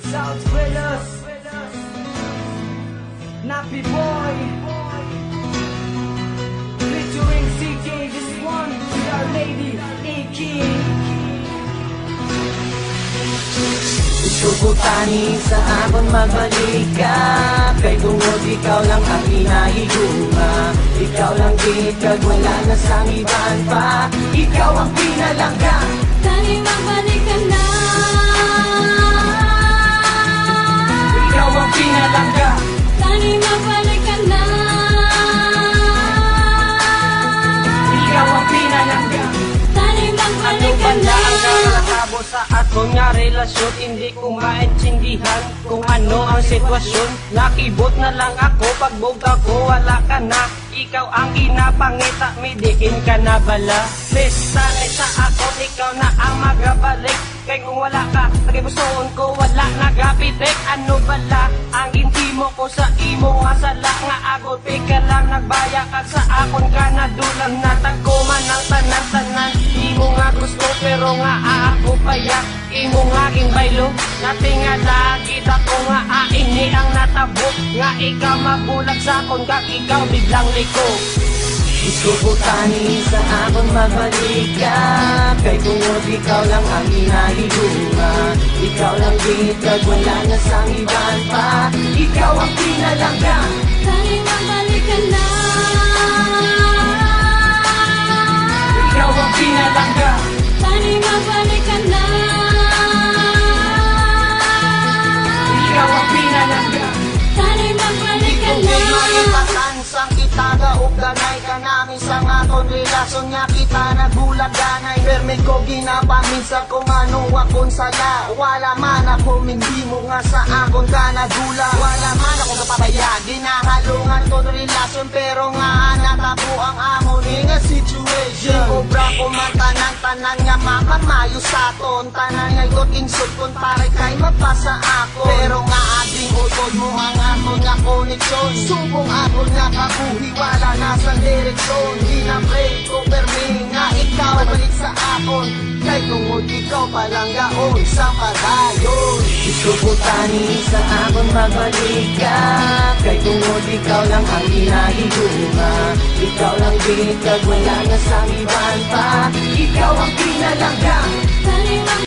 South Willis, Nappy Boy, featuring CJ. This one to our lady A-King. Gusto ko tani sa akon magbalik ka, kay tungod ikaw lang ang hinahiguma. Ikaw lang gitag, wala na sang iban pa. Ikaw ang pinalangga, tani magbalik ka na. ikaw ang pinalangga, Tani magbalik ka na. ikaw ang pinalangga. Tani magbalik ka Ano na. ba ang nakakabo sa aton nga relasyon? Hindi ko maintindihan kung ano ang sitwasyon. Nakibot na lang ako, pagbuga ko wala ka na. Ikaw ang ginapangita, midiin ka na bala. Sanay sa akon, ikaw na ang magabalik. Kaya kung wala ka, nagibustoon ko, wala nagapitik. Ano bala ang intimo ko sa imo nga sala nga agot? Pika lang nagbaya ka sa akon ka na dulang natagkuman ng tanan-tanan. Imo nga gusto pero nga ako payak. Imo nga ging baylo, natingala kita ko nga aini ang natabo. Nga ikaw mabulag sa akon kag ikaw biglang liko. Gusto ko tani sa akong magbalik ka, kay tungod ikaw lang ang hinahiguma. Ikaw lang gitag, wala na sang iban pa. Ikaw ang pinalangga, Tani magbalik ka na. ikaw ang pinalangga, Tani magbalik ka na. ikaw ang pinalangga. Tani magbalik ka Kung na. may maipatan sang itaga o ganay ka namin sa aton relasyon nga kita nagulag ganay. Perme ko ginapaminsa kung ano akong sala. Wala man ako hindi mo nga sa akon ka nagula. Wala man ako napapaya, ginahalungan ko relasyon. Pero nga natabo ang amo ni nga situation. Obra ko man tanan nga makamayo sa aton. Tanan nga ikot insult kung pare kay mapasa ako. Pero nga ading utod mo ang aton nga koneksyon. Subong akon nga kabuhi, wala na sa direksyon. Ginapray ko permi nga ikaw balik sa akon. Kay tungod ikaw palang gaon sa padayon. Gusto ko tani sa akon magbalik ka, kay tungod ikaw lang ang hinahiguma. Ikaw lang bitag, wala na sang iban pa. Ikaw ang pinalangga, Tani magbalik